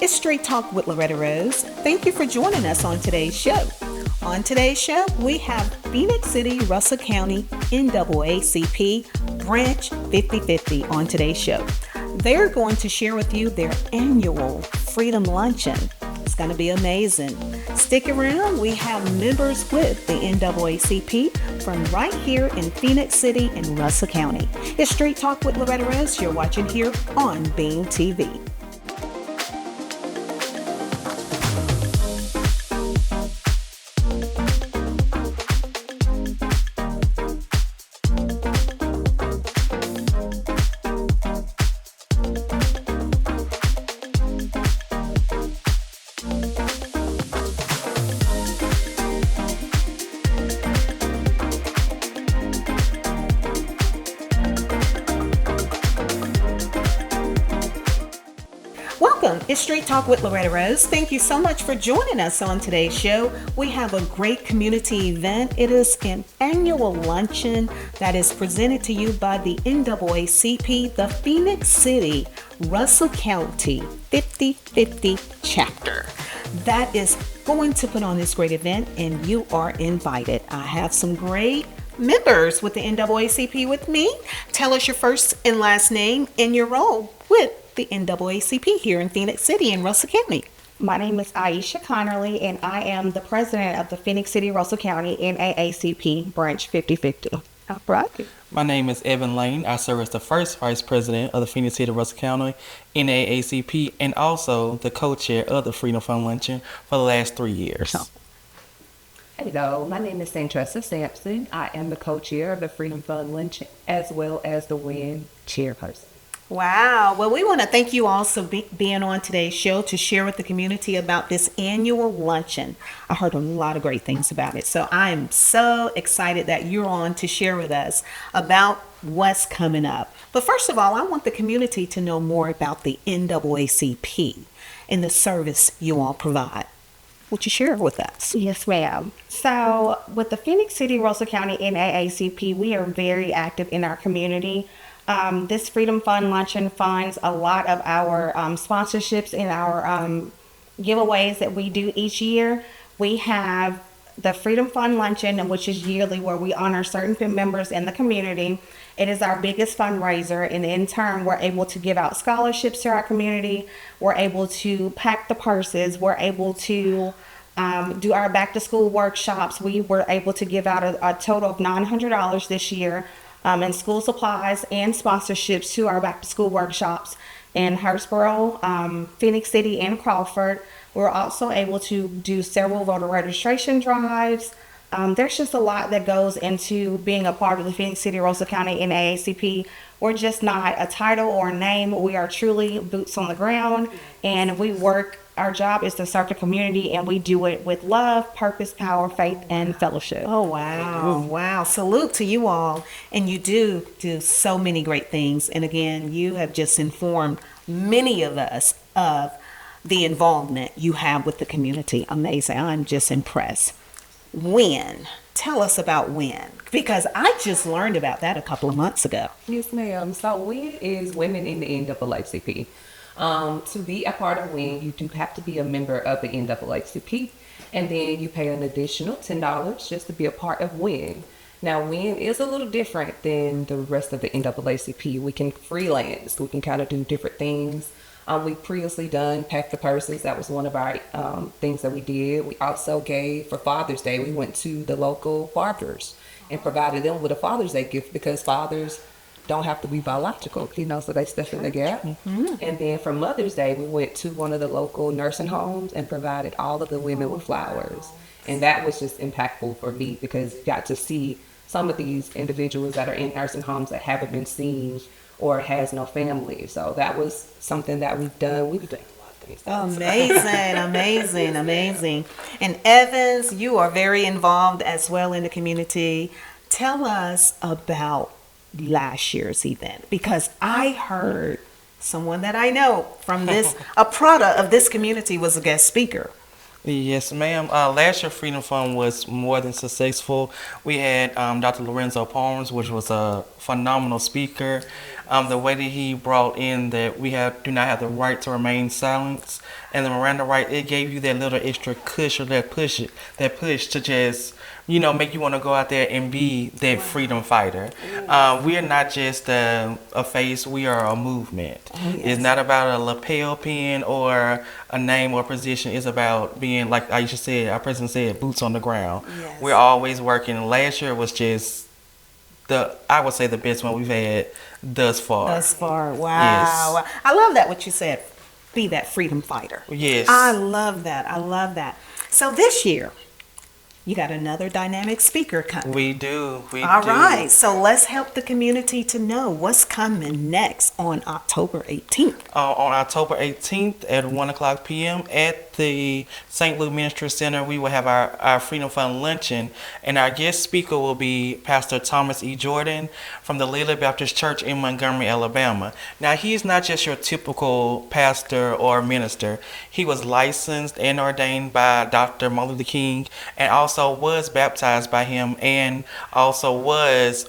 It's Straight Talk with Loretta Rose. Thank you for joining us on today's show. On today's show, we have Phoenix City, Russell County, NAACP, Branch 5050 on today's show. They're going to share with you their annual Freedom Luncheon. It's going to be amazing. Stick around. We have members with the NAACP from right here in Phoenix City and Russell County. It's Straight Talk with Loretta Rose. You're watching here on Beam TV. Welcome. It's Straight Talk with Loretta Rose. Thank you so much for joining us on today's show. We have a great community event. It is an annual luncheon that is presented to you by the NAACP, the Phoenix City, Russell County 5050 chapter. That is going to put on this great event, and you are invited. I have some great members with the NAACP with me. Tell us your first and last name and your role with the NAACP here in Phoenix City and Russell County. My name is Aisha Connerly, and I am the president of the Phoenix City, Russell County NAACP Branch 5050. All right. My name is Evan Lane. I serve as the first vice president of the Phoenix City, Russell County NAACP, and also the co-chair of the Freedom Fund Luncheon for the last 3 years. Hello, my name is Santressa Sampson. I am the co-chair of the Freedom Fund Luncheon as well as the WIN chairperson. Wow. Well, we want to thank you all for being on today's show to share with the community about this annual luncheon. I heard a lot of great things about it. So I'm so excited that you're on to share with us about what's coming up. But first of all, I want the community to know more about the NAACP and the service you all provide. Would you share with us? Yes, ma'am. So with the Phoenix City, Russell County NAACP, we are very active in our community. This Freedom Fund Luncheon funds a lot of our sponsorships and our giveaways that we do each year. We have the Freedom Fund Luncheon, which is yearly, where we honor certain members in the community. It is our biggest fundraiser, and in turn, we're able to give out scholarships to our community. We're able to pack the purses. We're able to do our back-to-school workshops. We were able to give out a total of $900 this year in school supplies and sponsorships to our back-to-school workshops in Hurtsboro, Phoenix City, and Crawford. We're also able to do several voter registration drives. There's just a lot that goes into being a part of the Phoenix City, Russell County NAACP. We're just not a title or a name. We are truly boots on the ground, and we work. Our job is to serve the community, and we do it with love, purpose, power, faith, and fellowship. Oh, wow. Wow. Salute to you all. And you do so many great things. And again, you have just informed many of us of the involvement you have with the community. Amazing. I'm just impressed. WIN. Tell us about WIN, because I just learned about that a couple of months ago. Yes, ma'am. So WIN is Women in the NAACP. To be a part of WIN, you do have to be a member of the NAACP, and then you pay an additional $10 just to be a part of WIN. Now, WIN is a little different than the rest of the NAACP. We can freelance. We can kind of do different things. We previously done pack the purses. That was one of our things that we did. We also gave, for Father's Day, we went to the local barbers and provided them with a Father's Day gift, because fathers don't have to be biological, so they step in the gap. Mm-hmm. And then for Mother's Day, we went to one of the local nursing homes and provided all of the women with flowers. And that was just impactful for me, because you got to see some of these individuals that are in nursing homes that haven't been seen or has no family. So that was something that we've done. We've done a lot of things. Amazing. And Evans, you are very involved as well in the community. Tell us about last year's event, because I heard someone that I know from this, a product of this community, was a guest speaker. Yes, ma'am. Last year, Freedom Fund was more than successful. We had Dr. Lorenzo Palms, which was a phenomenal speaker. The way that he brought in that do not have the right to remain silent, and the Miranda right, it gave you that little extra push or that push to just make you want to go out there and be that freedom fighter. We are not just a face; we are a movement. It's not about a lapel pin or a name or position. It's about being, like Aisha said, our president said, boots on the ground. Yes. We're always working. Last year was just I would say the best one we've had thus far. Wow. Yes. I love that what you said. Be that freedom fighter. Yes. I love that. So this year, you got another dynamic speaker coming. We do. All right. So let's help the community to know what's coming next on October 18th. On October 18th at 1 o'clock p.m. at the St. Luke Ministry Center, we will have our Freedom Fund Luncheon, and our guest speaker will be Pastor Thomas E. Jordan from the Lily Baptist Church in Montgomery, Alabama. Now, he's not just your typical pastor or minister. He was licensed and ordained by Dr. Martin Luther King, and also was baptized by him, and also was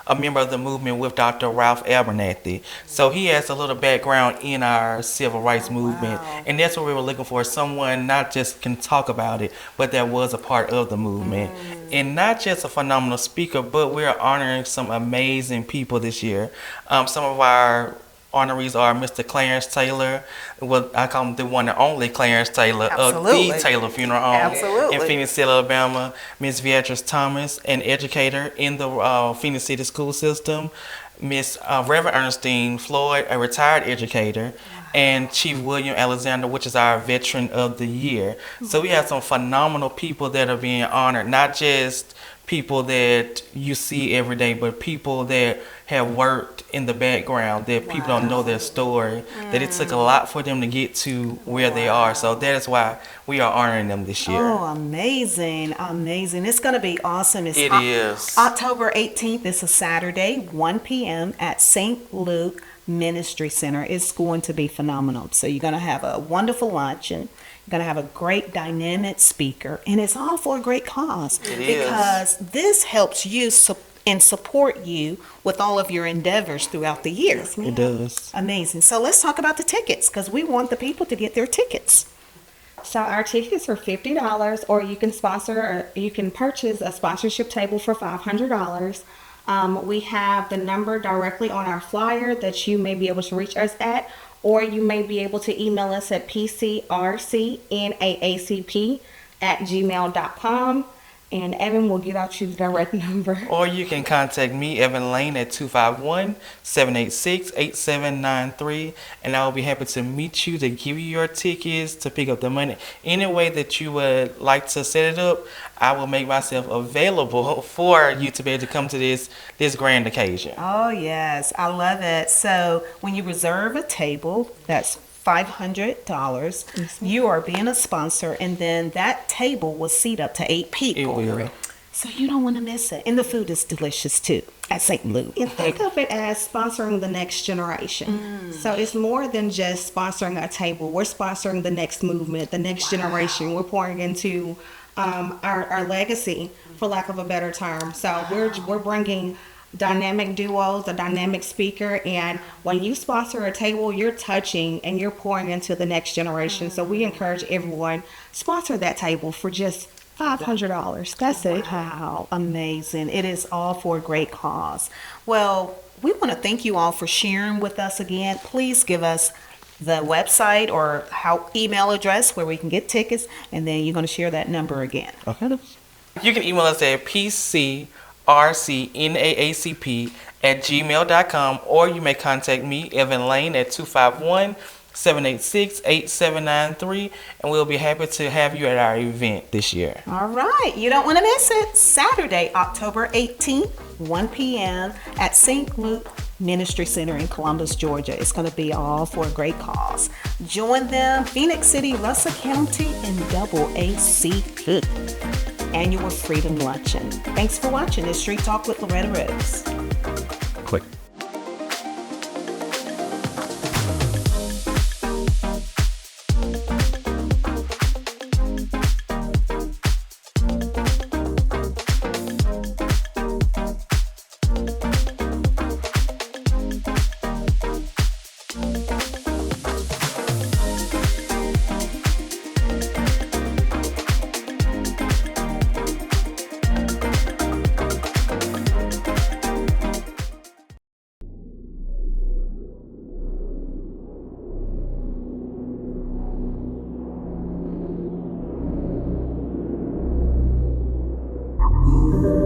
a member of the movement with Dr. Ralph Abernathy. So he has a little background in our civil rights movement, and that's what we were looking for, someone not just can talk about it, but that was a part of the movement. And not just a phenomenal speaker, but we're honoring some amazing people this year. Some of our honorees are Mr. Clarence Taylor. Well, I call him the one and only Clarence Taylor of the Taylor Funeral Home in Phoenix City, Alabama. Miss Beatrice Thomas, an educator in the Phoenix City school system. Miss Reverend Ernestine Floyd, a retired educator. And Chief William Alexander, which is our Veteran of the Year. So we have some phenomenal people that are being honored, not just people that you see every day, but people that have worked in the background, that people don't know their story, that it took a lot for them to get to where they are. So that is why we are honoring them this year. Oh, amazing. It's going to be awesome. It is. October 18th. It's a Saturday, 1 p.m. at St. Luke Ministry Center. It's going to be phenomenal. So you're going to have a wonderful luncheon. You're going to have a great dynamic speaker, and it's all for a great cause. Because this helps you and support you with all of your endeavors throughout the year. It does. Amazing. So let's talk about the tickets, because we want the people to get their tickets. So our tickets are $50, or you can purchase a sponsorship table for $500. We have the number directly on our flyer that you may be able to reach us at, or you may be able to email us at pcrcnaacp@gmail.com. And Evan will give out you the direct number. Or you can contact me, Evan Lane, at 251-786-8793. And I will be happy to meet you, to give you your tickets, to pick up the money. Any way that you would like to set it up, I will make myself available for you to be able to come to this grand occasion. Oh, yes. I love it. So when you reserve a table, that's $500. You are being a sponsor, and then that table will seat up to 8 people. It will. So you don't want to miss it. And the food is delicious too at St. Luke. And think of it as sponsoring the next generation. So it's more than just sponsoring a table. We're sponsoring the next movement, the next generation. We're pouring into our legacy, for lack of a better term. So we're bringing dynamic duos, a dynamic speaker, and when you sponsor a table, you're touching and you're pouring into the next generation. So we encourage everyone, sponsor that table for just $500. That's it. Wow, amazing. It is all for a great cause. Well, we want to thank you all for sharing with us again. Please give us the website or email address where we can get tickets, and then you're going to share that number again. Okay. You can email us at pcrcnaacp@gmail.com, or you may contact me, Evan Lane, at 251-786-8793, and we'll be happy to have you at our event this year. All right. You don't want to miss it. Saturday, October 18th, 1 p.m. at St. Luke Ministry Center in Columbus, Georgia. It's going to be all for a great cause. Join them, Phoenix City, Russell County, and NAACP Annual Freedom Luncheon. Thanks for watching this Street Talk with Loretta Rose. Quick. you.